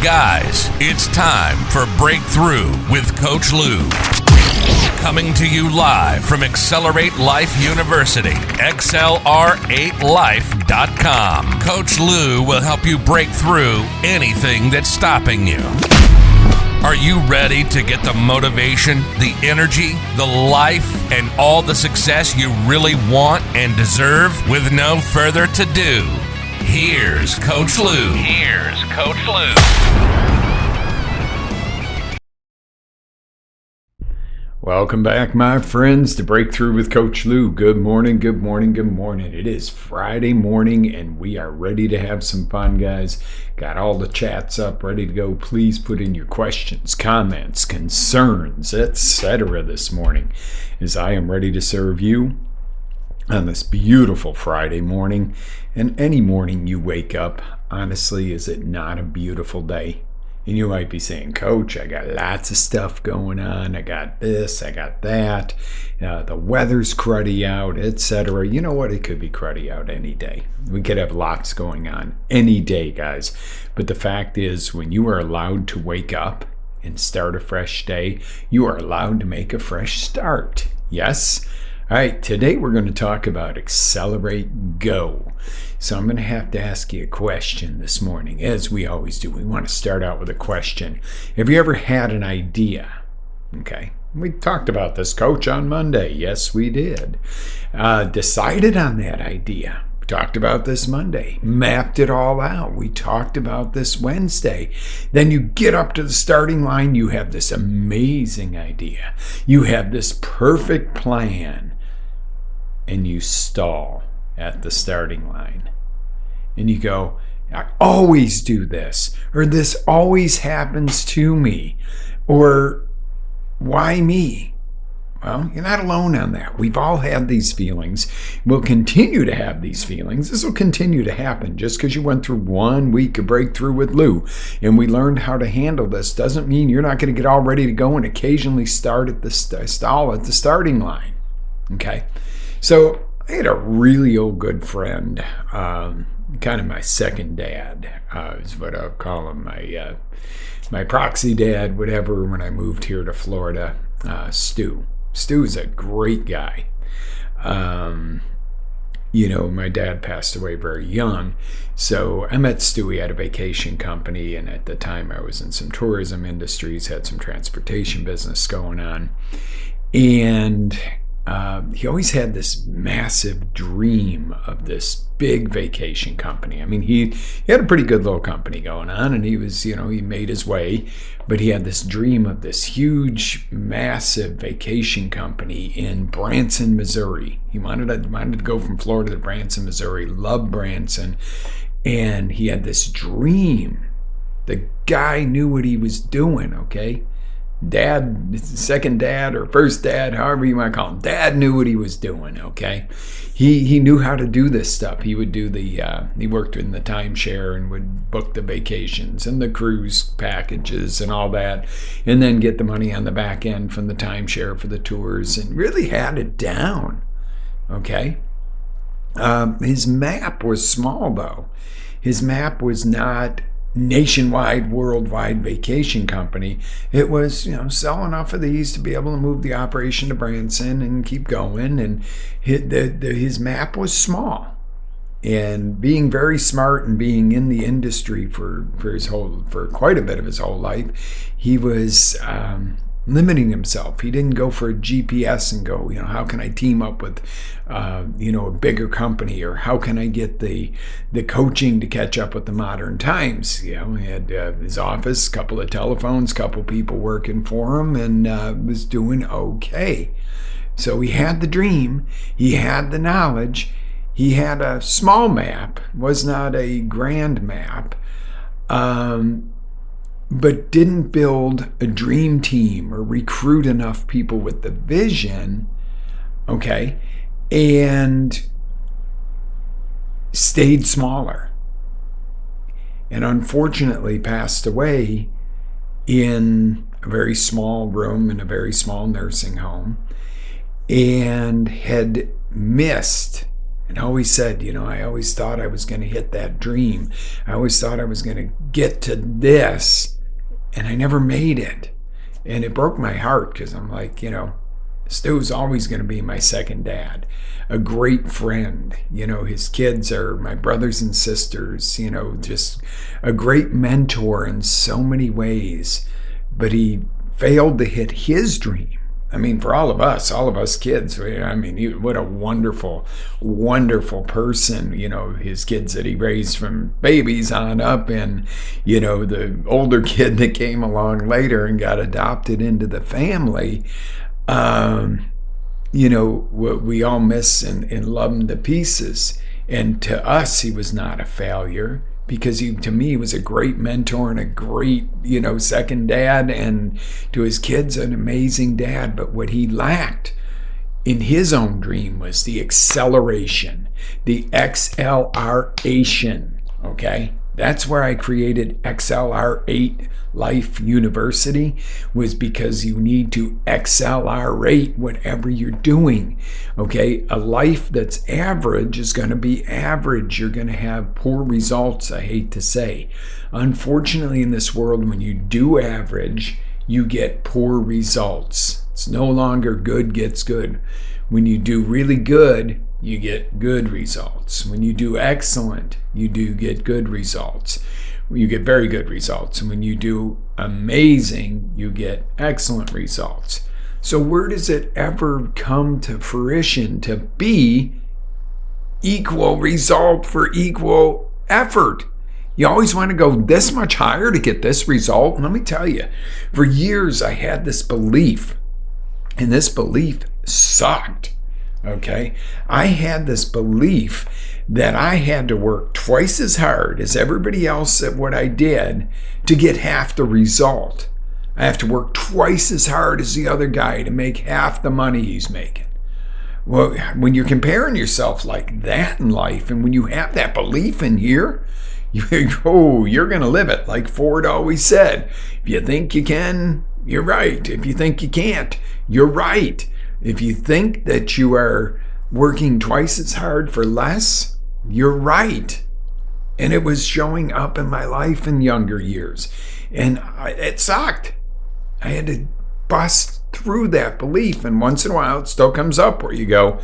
Guys, it's time for Breakthrough with Coach Lou. Coming to you live from Accelerate Life University, XLR8Life.com. Coach Lou will help you break through anything that's stopping you. Are you ready to get the motivation, the energy, the life, and all the success you really want and deserve? With no further ado, here's Coach Lou. Welcome back, my friends, to Breakthrough with Coach Lou. Good morning, good morning, good morning. It is Friday morning, and we are ready to have some fun, guys. Got all the chats up, ready to go. Please put in your questions, comments, concerns, etc. this morning, as I am ready to serve you on this beautiful Friday morning. And any morning you wake up, honestly, is it not a beautiful day? And you might be saying, Coach, I got lots of stuff going on. I got this, I got that. The weather's cruddy out, etc. You know what? It could be cruddy out any day. We could have lots going on any day, guys. But the fact is, when you are allowed to wake up and start a fresh day, you are allowed to make a fresh start. Yes? All right, today we're going to talk about Accelerate Go. So I'm going to have to ask you a question this morning, as we always do. We want to start out with a question. Have you ever had an idea? Okay, we talked about this, Coach, on Monday. Yes, we did. Decided on that idea. We talked about this Monday. Mapped it all out. We talked about this Wednesday. Then you get up to the starting line. You have this amazing idea. You have this perfect plan. And you stall at the starting line. And you go, I always do this. Or this always happens to me. Or why me? Well, you're not alone on that. We've all had these feelings. We'll continue to have these feelings. This will continue to happen. Just because you went through 1 week of Breakthrough with Lou and we learned how to handle this doesn't mean you're not going to get all ready to go and occasionally stall at the starting line. Okay? So I had a really old good friend, kind of my second dad, is what I'll call him, my proxy dad, whatever, when I moved here to Florida, Stu. Stu's a great guy. My dad passed away very young, so I met Stewie at a vacation company, and at the time I was in some tourism industries, had some transportation business going on, and he always had this massive dream of this big vacation company. I mean, he had a pretty good little company going on, and he was, he made his way, but he had this dream of this huge, massive vacation company in Branson, Missouri. He wanted to go from Florida to Branson, Missouri, loved Branson, and he had this dream. The guy knew what he was doing, okay? Dad, second dad or first dad, however you might call him, Dad knew what he was doing, okay? He knew how to do this stuff. He would do he worked in the timeshare and would book the vacations and the cruise packages and all that, and then get the money on the back end from the timeshare for the tours, and really had it down, okay? His map was small, though. His map was not nationwide, worldwide vacation company. It was, sell enough of these to be able to move the operation to Branson and keep going. And his map was small. And being very smart and being in the industry for quite a bit of his whole life, he was limiting himself. He didn't go for a GPS and go, how can I team up with, a bigger company, or how can I get the coaching to catch up with the modern times? He had his office, couple of telephones, couple people working for him, and was doing okay. So he had the dream, he had the knowledge, he had a small map, was not a grand map, but didn't build a dream team or recruit enough people with the vision, okay, and stayed smaller. And unfortunately passed away in a very small room in a very small nursing home, and had missed And I always said, I always thought I was going to hit that dream. I always thought I was going to get to this, and I never made it. And it broke my heart because I'm like, Stu's always going to be my second dad, a great friend. His kids are my brothers and sisters, just a great mentor in so many ways. But he failed to hit his dream. I mean, for all of us kids, what a wonderful, wonderful person, his kids that he raised from babies on up, and, the older kid that came along later and got adopted into the family. What we all miss and love him to pieces. And to us, he was not a failure, because to me, was a great mentor and a great, second dad, and to his kids, an amazing dad. But what he lacked in his own dream was the acceleration, the acceleration, okay? That's where I created XLR8 Life University, was because you need to accelerate whatever you're doing, okay? A life that's average is going to be average. You're going to have poor results, I hate to say. Unfortunately, in this world, when you do average, you get poor results. It's no longer good gets good. When you do really good, you get good results. When you do excellent, you do get good results. You get very good results. And when you do amazing, you get excellent results. So where does it ever come to fruition to be equal result for equal effort? You always want to go this much higher to get this result. And let me tell you, for years I had this belief, and this belief sucked. Okay, I had this belief that I had to work twice as hard as everybody else at what I did to get half the result. I have to work twice as hard as the other guy to make half the money he's making. Well, when you're comparing yourself like that in life, and when you have that belief in here, you're going to live it. Like Ford always said, if you think you can, you're right. If you think you can't, you're right. If you think that you are working twice as hard for less, you're right. And it was showing up in my life in younger years. And it sucked. I had to bust through that belief. And once in a while, it still comes up where you go,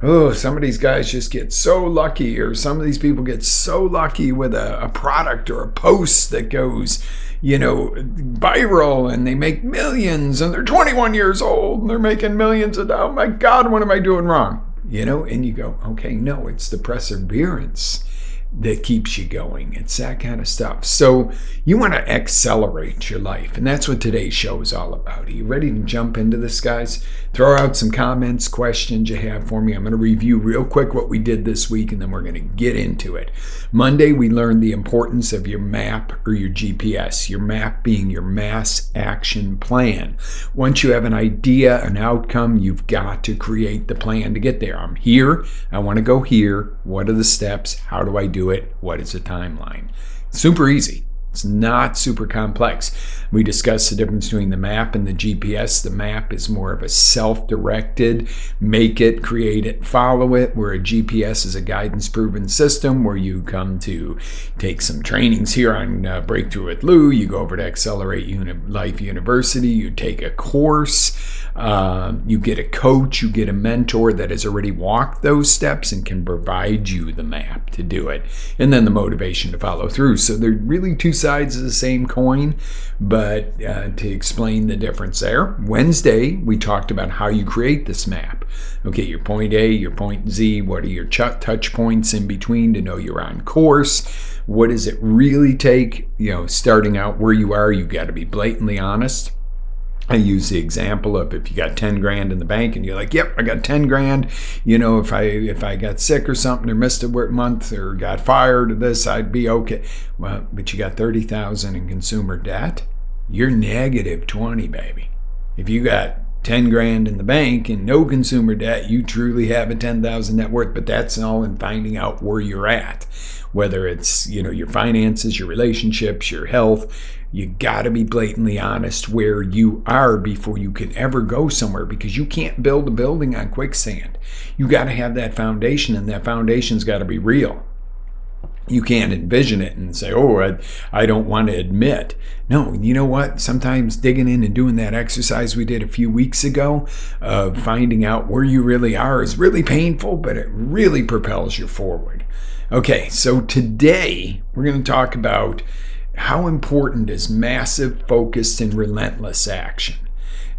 oh, some of these guys just get so lucky, or some of these people get so lucky with a product or a post that goes, viral, and they make millions, and they're 21 years old and they're making millions of dollars. Oh my God, what am I doing wrong? And you go, okay, no, it's the perseverance that keeps you going. It's that kind of stuff. So you want to accelerate your life, and that's what today's show is all about. Are you ready to jump into this, guys? Throw out some comments, questions you have for me. I'm going to review real quick what we did this week, and then we're going to get into it. Monday, we learned the importance of your MAP, or your GPS. Your MAP being your mass action plan. Once you have an idea, an outcome, you've got to create the plan to get there. I'm here. I want to go here. What are the steps? How do I do it? What is the timeline? Super easy. It's not super complex. We discussed the difference between the map and the GPS. The map is more of a self-directed, make it, create it, follow it, where a GPS is a guidance-proven system where you come to take some trainings here on Breakthrough with Lou. You go over to Accelerate Life University. You take a course. You get a coach. You get a mentor that has already walked those steps and can provide you the map to do it. And then the motivation to follow through. So they're really two sides of the same coin, but to explain the difference there. Wednesday, we talked about how you create this map. Okay, your point A, your point Z, what are your touch points in between to know you're on course? What does it really take? Starting out where you are, you got to be blatantly honest. I use the example of if you got 10 grand in the bank and you're like, yep, I got 10 grand. If I got sick or something or missed a month or got fired or this, I'd be okay. Well, but you got 30,000 in consumer debt. You're negative 20, baby. If you got 10 grand in the bank and no consumer debt, you truly have a 10,000 net worth. But that's all in finding out where you're at. Whether it's, your finances, your relationships, your health, You got to be blatantly honest where you are before you can ever go somewhere, because you can't build a building on quicksand. You got to have that foundation, and that foundation's got to be real. You can't envision it and say, oh, I don't want to admit. No, you know what? Sometimes digging in and doing that exercise we did a few weeks ago, finding out where you really are, is really painful, but it really propels you forward. Okay, so today we're going to talk about how important is massive, focused, and relentless action.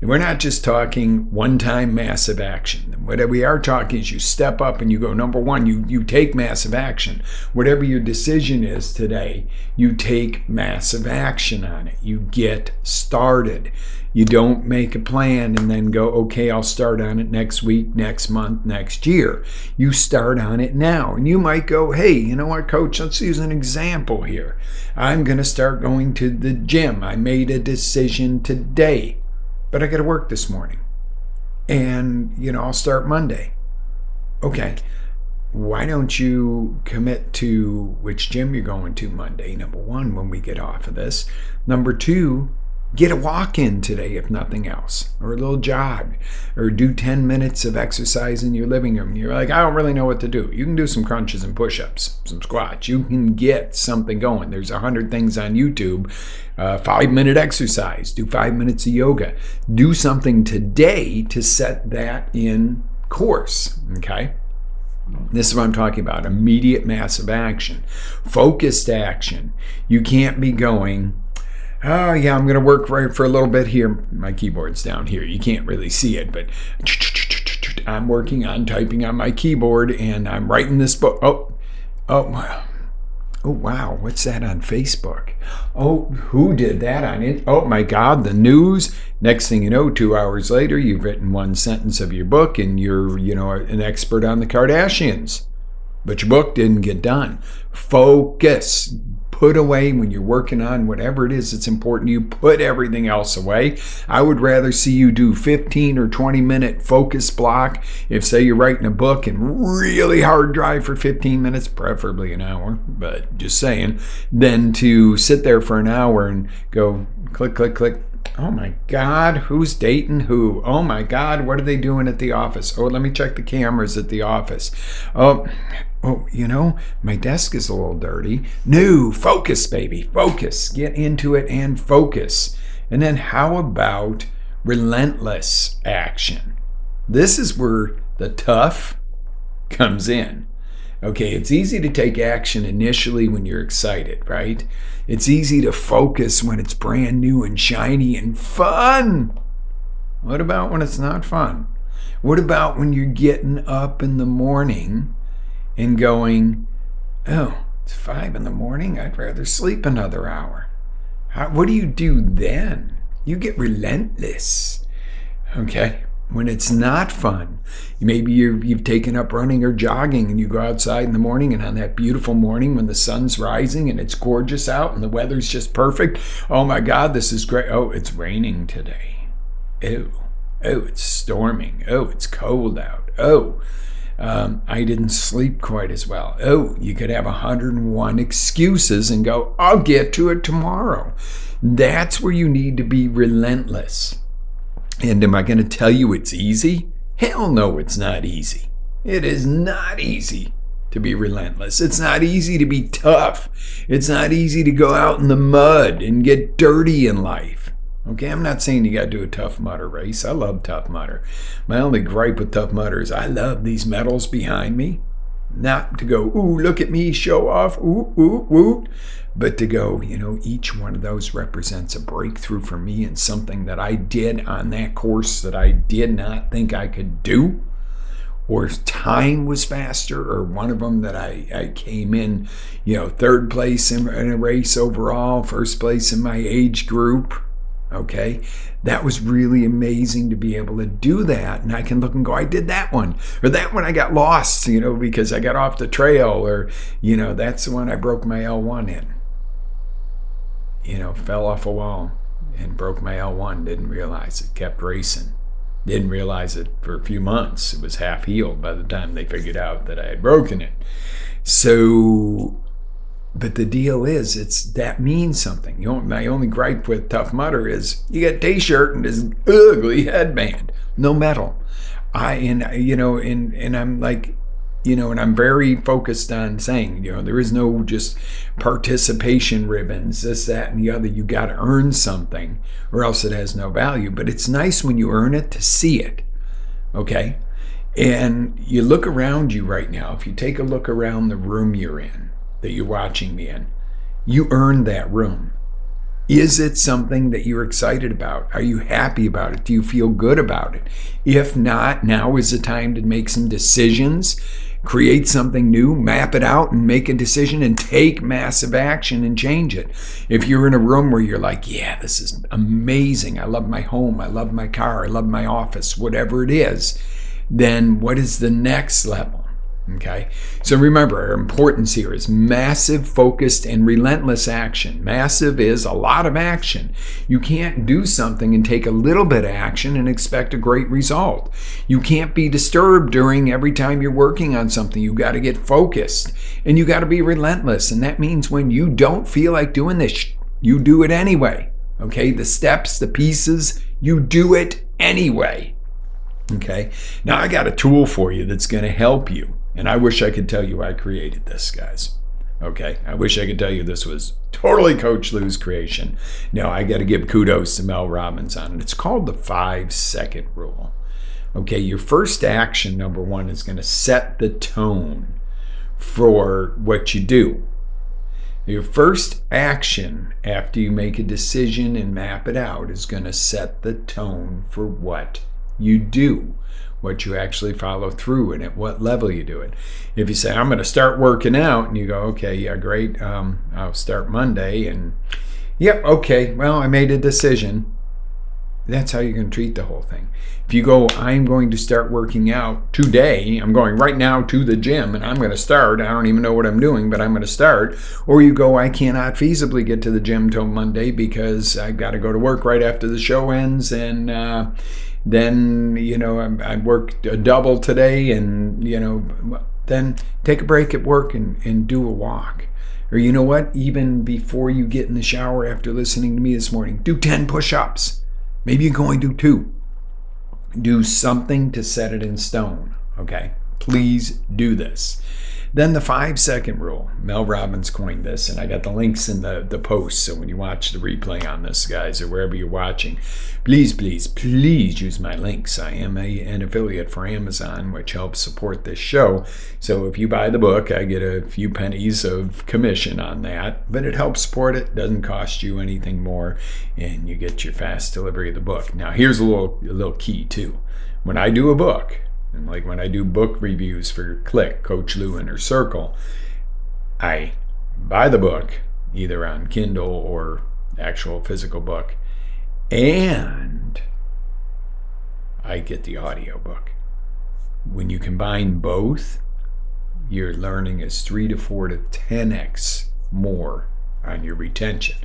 And we're not just talking one-time massive action. What we are talking is you step up and you go, number one, you take massive action. Whatever your decision is today, you take massive action on it. You get started. You don't make a plan and then go, okay, I'll start on it next week, next month, next year. You start on it now. And you might go, hey, you know what, coach, let's use an example here. I'm going to start going to the gym. I made a decision today, but I got to work this morning. And, I'll start Monday. Okay, why don't you commit to which gym you're going to Monday, number one, when we get off of this. Number two, get a walk in today, if nothing else, or a little jog, or do 10 minutes of exercise in your living room. You're like, I don't really know what to do. You can do some crunches and push-ups, some squats. You can get something going. There's 100 things on YouTube. 5-minute exercise. Do 5 minutes of yoga. Do something today to set that in course, okay? This is what I'm talking about. Immediate massive action. Focused action. You can't be going, oh, yeah, I'm going to work right for a little bit here. My keyboard's down here. You can't really see it, but I'm working on typing on my keyboard, and I'm writing this book. Oh, wow. What's that on Facebook? Oh, who did that on it? Oh, my God, the news. Next thing you know, 2 hours later, you've written one sentence of your book, and you're, an expert on the Kardashians. But your book didn't get done. Focus. Put away when you're working on whatever it is that's important. You put everything else away. I would rather see you do 15 or 20 minute focus block. If, say, you're writing a book and really hard drive for 15 minutes, preferably an hour, but just saying, than to sit there for an hour and go click, click, click. Oh my God, who's dating who? Oh my God, what are they doing at the office? Oh, let me check the cameras at the office. Oh, my desk is a little dirty. No, focus, baby, focus. Get into it and focus. And then how about relentless action? This is where the tough comes in. Okay, it's easy to take action initially when you're excited, right? It's easy to focus when it's brand new and shiny and fun. What about when it's not fun? What about when you're getting up in the morning and going, oh, it's 5 a.m. I'd rather sleep another hour. What do you do then? You get relentless, okay? When it's not fun, maybe you've taken up running or jogging, and you go outside in the morning, and on that beautiful morning when the sun's rising and it's gorgeous out and the weather's just perfect, oh my God, this is great. Oh, it's raining today. Oh, it's storming. Oh, it's cold out. Oh, I didn't sleep quite as well. Oh, you could have 101 excuses and go, I'll get to it tomorrow. That's where you need to be relentless. And am I going to tell you it's easy? Hell no, it's not easy. It is not easy to be relentless. It's not easy to be tough. It's not easy to go out in the mud and get dirty in life. Okay, I'm not saying you got to do a Tough Mudder race. I love Tough Mudder. My only gripe with Tough Mudder is I love these medals behind me. Not to go, ooh, look at me, show off, ooh, ooh, ooh. But to go, each one of those represents a breakthrough for me and something that I did on that course that I did not think I could do. Or time was faster, or one of them that I came in, third place in a race overall, first place in my age group. Okay, that was really amazing to be able to do that. And I can look and go, I did that one. Or that one I got lost, because I got off the trail. Or, that's the one I broke my L1 in. Fell off a wall and broke my L1. Didn't realize it. Kept racing. Didn't realize it for a few months. It was half healed by the time they figured out that I had broken it. So But the deal is, that means something. My only gripe with Tough Mudder is you get a T-shirt and this ugly headband, no metal. And I'm like, and I'm very focused on saying, there is no just participation ribbons, this, that, and the other. You got to earn something or else it has no value. But it's nice when you earn it to see it, okay? And you look around you right now. If you take a look around the room you're in, that you're watching me in, you earned that room. Is it something that you're excited about? Are you happy about it? Do you feel good about it? If not, now is the time to make some decisions, create something new, map it out, and make a decision and take massive action and change it. If you're in a room where you're like, yeah, this is amazing. I love my home. I love my car. I love my office, whatever it is, then what is the next level? Okay, so remember, our importance here is massive, focused, and relentless action. Massive is a lot of action. You can't do something and take a little bit of action and expect a great result. You can't be disturbed during every time you're working on something. You got to get focused, and you got to be relentless. And that means when you don't feel like doing this, you do it anyway. Okay, the steps, the pieces, you do it anyway. Okay, now I got a tool for you that's going to help you. And I wish I could tell you I created this, guys. Okay, I wish I could tell you this was totally Coach Lou's creation. No, I got to give kudos to Mel Robbins on it. It's called the 5-second rule. Okay, your first action, number one, is going to set the tone for what you do. Your first action after you make a decision and map it out is going to set the tone for what you do, what you actually follow through, and at what level you do it. If you say, I'm going to start working out, and you go, okay, yeah, great, I'll start Monday, and yep, okay, well, I made a decision. That's how you're going to treat the whole thing. If you go, I'm going to start working out today, I'm going right now to the gym, and I'm going to start, I don't even know what I'm doing, but I'm going to start. Or you go, I cannot feasibly get to the gym till Monday because I've got to go to work right after the show ends, and then, I worked a double today, and, then take a break at work and do a walk. Or you know what? Even before you get in the shower after listening to me this morning, do 10 push-ups. Maybe you can only do 2. Do something to set it in stone, okay? Please do this. Then the 5-second rule. Mel Robbins coined this, and I got the links in the post. So when you watch the replay on this, guys, or wherever you're watching, please use my links. I am an affiliate for Amazon, which helps support this show. So if you buy the book, I get a few pennies of commission on that, but it helps support it. Doesn't cost you anything more, and you get your fast delivery of the book. Now, here's a little key too. When I do a book, and like when I do book reviews for Click, Coach Lou Inner Circle, I buy the book either on Kindle or actual physical book, and I get the audio book. When you combine both, your learning is 3 to 4 to 10x more on your retention.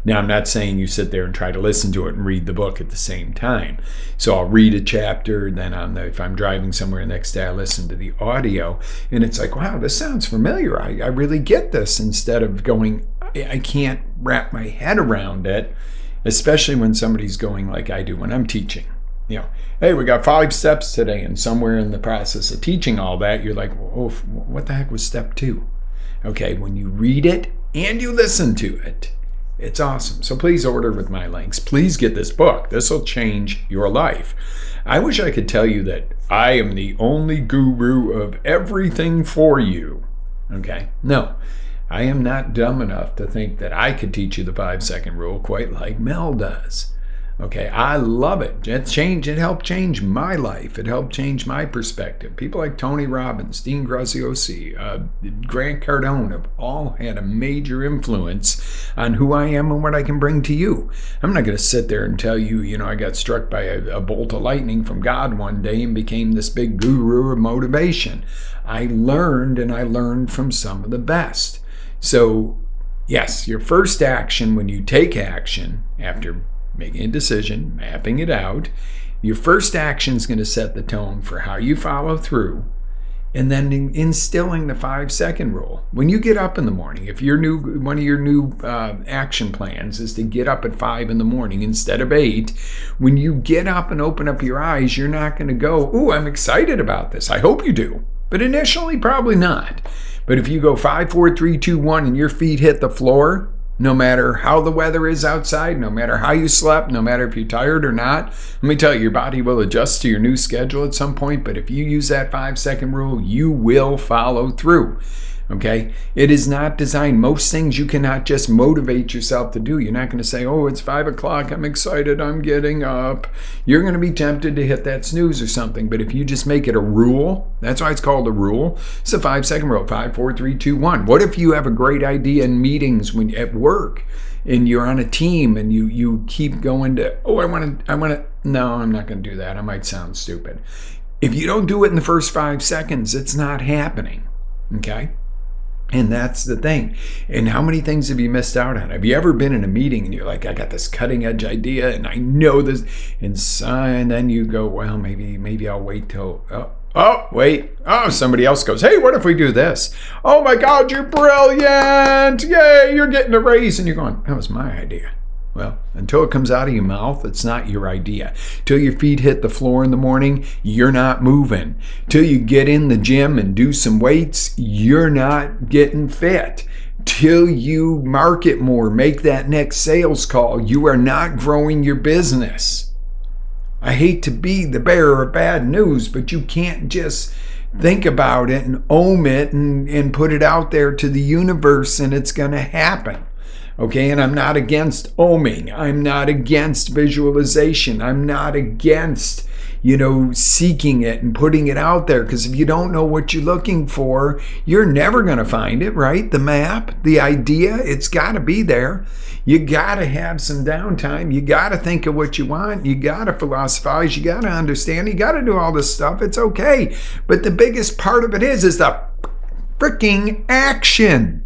Now, I'm not saying you sit there and try to listen to it and read the book at the same time. So I'll read a chapter, then if I'm driving somewhere the next day, I listen to the audio, and it's like, wow, this sounds familiar. I really get this, instead of going, I can't wrap my head around it, especially when somebody's going like I do when I'm teaching. Hey, we got 5 steps today, and somewhere in the process of teaching all that, you're like, oh, what the heck was step 2? Okay, when you read it and you listen to it, it's awesome. So please order with my links. Please get this book. This will change your life. I wish I could tell you that I am the only guru of everything for you. Okay? No, I am not dumb enough to think that I could teach you the 5-second rule quite like Mel does. Okay, I love it. It helped change my life. It helped change my perspective. People like Tony Robbins, Dean Graziosi, Grant Cardone have all had a major influence on who I am and what I can bring to you. I'm not going to sit there and tell you, I got struck by a bolt of lightning from God one day and became this big guru of motivation. I learned from some of the best. So, yes, your first action when you take action after making a decision, mapping it out, your first action is going to set the tone for how you follow through. And then instilling the 5-second rule. When you get up in the morning, if one of your new action plans is to get up at 5 in the morning instead of 8, when you get up and open up your eyes, you're not going to go, "Ooh, I'm excited about this." I hope you do. But initially, probably not. But if you go 5, 4, 3, 2, 1, and your feet hit the floor, no matter how the weather is outside, no matter how you slept, no matter if you're tired or not, let me tell you, your body will adjust to your new schedule at some point. But if you use that 5-second rule, you will follow through. Okay? It is not designed. Most things you cannot just motivate yourself to do. You're not going to say, "Oh, it's 5 o'clock. I'm excited. I'm getting up." You're going to be tempted to hit that snooze or something. But if you just make it a rule, that's why it's called a rule. It's a 5-second rule. 5, 4, 3, 2, 1. What if you have a great idea in meetings at work and you're on a team and you keep going to, "Oh, I want to, no, I'm not going to do that. I might sound stupid." If you don't do it in the first 5 seconds, it's not happening. Okay? And that's the thing. And how many things have you missed out on? Have you ever been in a meeting and you're like, "I got this cutting edge idea and I know this," and then you go, "Well, maybe I'll wait till, wait. Oh, somebody else goes, 'Hey, what if we do this?' Oh my God, you're brilliant. Yay, you're getting a raise." And you're going, "That was my idea." Well, until it comes out of your mouth, it's not your idea. Till your feet hit the floor in the morning, you're not moving. Till you get in the gym and do some weights, you're not getting fit. Till you market more, make that next sales call, you are not growing your business. I hate to be the bearer of bad news, but you can't just think about it and own it and put it out there to the universe and it's going to happen. Okay, and I'm not against oming. I'm not against visualization. I'm not against, seeking it and putting it out there. Because if you don't know what you're looking for, you're never going to find it, right? The map, the idea, it's got to be there. You got to have some downtime. You got to think of what you want. You got to philosophize. You got to understand. You got to do all this stuff. It's okay. But the biggest part of it is the freaking action.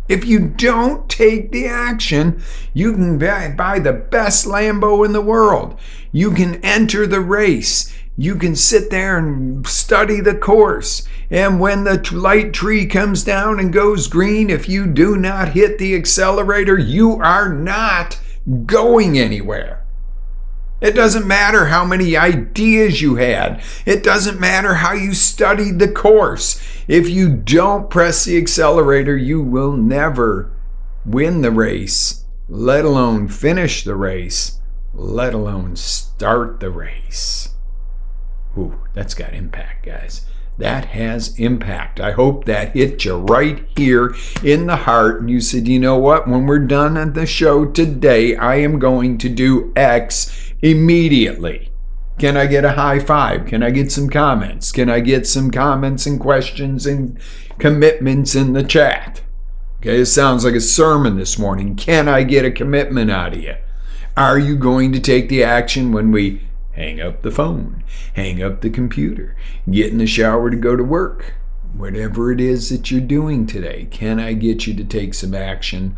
If you don't take the action, you can buy the best Lambo in the world. You can enter the race. You can sit there and study the course. And when the light tree comes down and goes green, if you do not hit the accelerator, you are not going anywhere. It doesn't matter how many ideas you had. It doesn't matter how you studied the course. If you don't press the accelerator, you will never win the race, let alone finish the race, let alone start the race. Ooh, that's got impact, guys. That has impact. I hope that hit you right here in the heart. And you said, "You know what? When we're done on the show today, I am going to do X immediately." Can I get a high five? Can I get some comments? Can I get some comments and questions and commitments in the chat? Okay, it sounds like a sermon this morning. Can I get a commitment out of you? Are you going to take the action when we hang up the phone, hang up the computer, get in the shower to go to work? Whatever it is that you're doing today, can I get you to take some action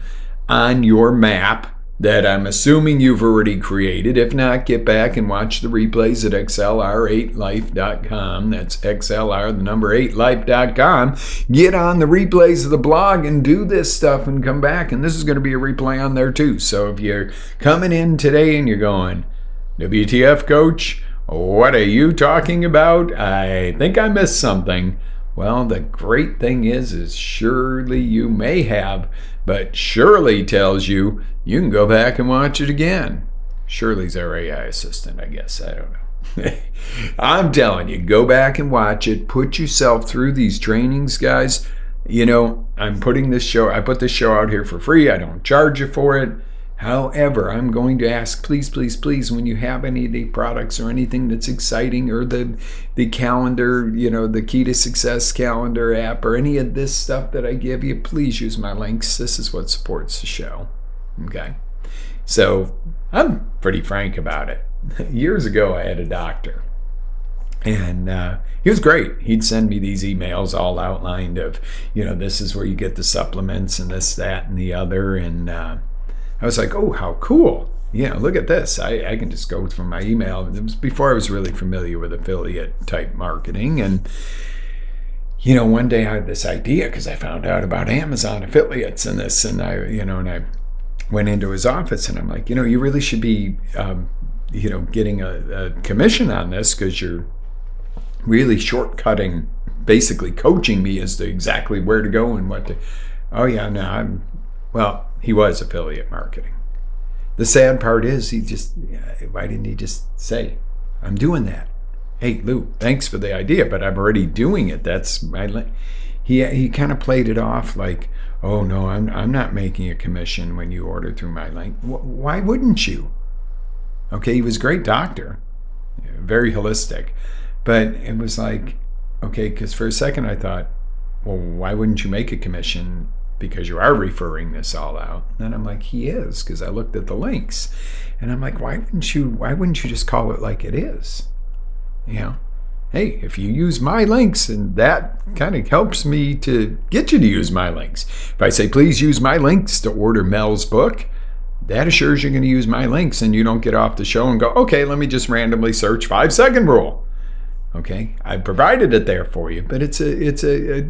on your map that I'm assuming you've already created? If not, get back and watch the replays at xlr8life.com. That's XLR, the number 8life.com. Get on the replays of the blog and do this stuff and come back. And this is going to be a replay on there too. So if you're coming in today and you're going, "WTF, Coach, what are you talking about? I think I missed something." Well, the great thing is surely you may have, but Shirley tells you you can go back and watch it again. Shirley's our AI assistant, I guess. I don't know. I'm telling you, go back and watch it. Put yourself through these trainings, guys. I put this show out here for free. I don't charge you for it. However, I'm going to ask, please, please, please, when you have any of the products or anything that's exciting, or the calendar, the Key to Success calendar app, or any of this stuff that I give you, please use my links. This is what supports the show. Okay? So I'm pretty frank about it. Years ago, I had a doctor. And he was great. He'd send me these emails all outlined of, this is where you get the supplements and this, that, and the other. And I was like, oh, how cool. Look at this. I can just go from my email. It was before I was really familiar with affiliate type marketing. And one day I had this idea because I found out about Amazon affiliates and this, and I went into his office and I'm like, you really should be, getting a commission on this because you're really shortcutting, basically coaching me as to exactly where to go and what to. Oh yeah, no, he was affiliate marketing. The sad part is why didn't he just say, I'm doing that? Hey, Lou, thanks for the idea, but I'm already doing it. That's my. He kind of played it off like, oh no, I'm not making a commission when you order through my link. Why wouldn't you? Okay, he was a great doctor, very holistic, but it was like, okay, because for a second I thought, well, why wouldn't you make a commission? Because you are referring this all out. And then I'm like, he is, because I looked at the links, and I'm like, why wouldn't you just call it like it is? Hey, if you use my links, and that kind of helps me to get you to use my links. If I say, please use my links to order Mel's book, that assures you're going to use my links, and you don't get off the show and go, okay, let me just randomly search 5-second rule. Okay, I provided it there for you, but it's a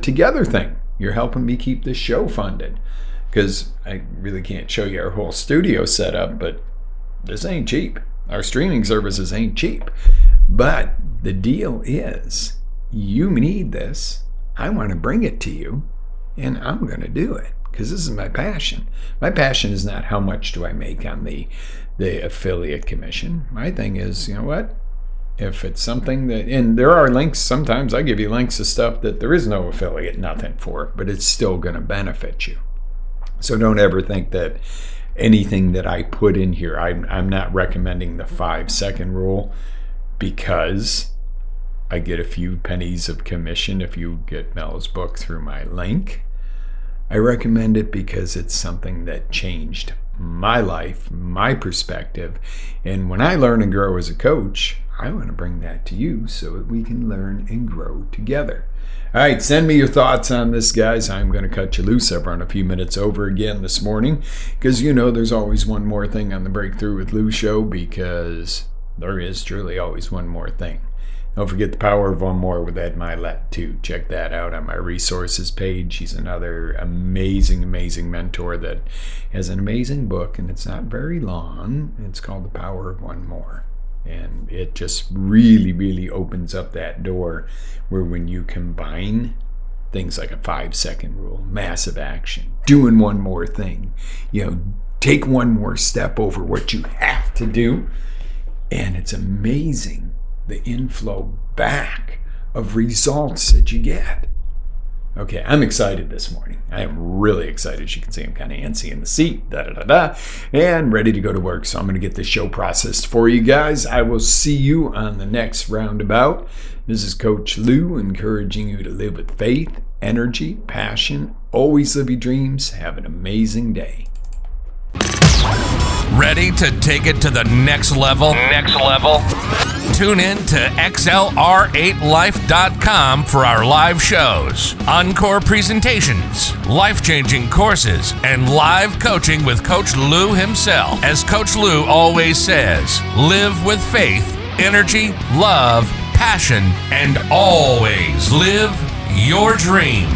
together thing. You're helping me keep this show funded, because I really can't show you our whole studio setup, but this ain't cheap. Our streaming services ain't cheap. But the deal is, you need this. I want to bring it to you, and I'm going to do it because this is my passion. My passion is not how much do I make on the affiliate commission. My thing is, you know what? If it's something that, and there are links, sometimes I give you links to stuff that there is no affiliate, nothing for, but it's still going to benefit you. So don't ever think that anything that I put in here, I'm not recommending the 5-second rule because I get a few pennies of commission if you get Mel's book through my link. I recommend it because it's something that changed my life, my perspective. And when I learn and grow as a coach, I want to bring that to you so that we can learn and grow together. All right, send me your thoughts on this, guys. I'm going to cut you loose. I've run a few minutes over again this morning because, there's always one more thing on the Breakthrough with Lou show, because there is truly always one more thing. Don't forget the power of one more with Ed Milet, too. Check that out on my resources page. He's another amazing, amazing mentor that has an amazing book, and it's not very long. It's called The Power of One More. And it just really, really opens up that door where when you combine things like a 5-second rule, massive action, doing one more thing, take one more step over what you have to do, and it's amazing the inflow back of results that you get. Okay, I'm excited this morning. I am really excited. As you can see, I'm kind of antsy in the seat, and ready to go to work. So I'm going to get this show processed for you guys. I will see you on the next roundabout. This is Coach Lou, encouraging you to live with faith, energy, passion. Always live your dreams. Have an amazing day. Ready to take it to the next level? Tune in to XLR8Life.com for our live shows, encore presentations, life-changing courses, and live coaching with Coach Lou himself. As Coach Lou always says, live with faith, energy, love, passion, and always live your dream.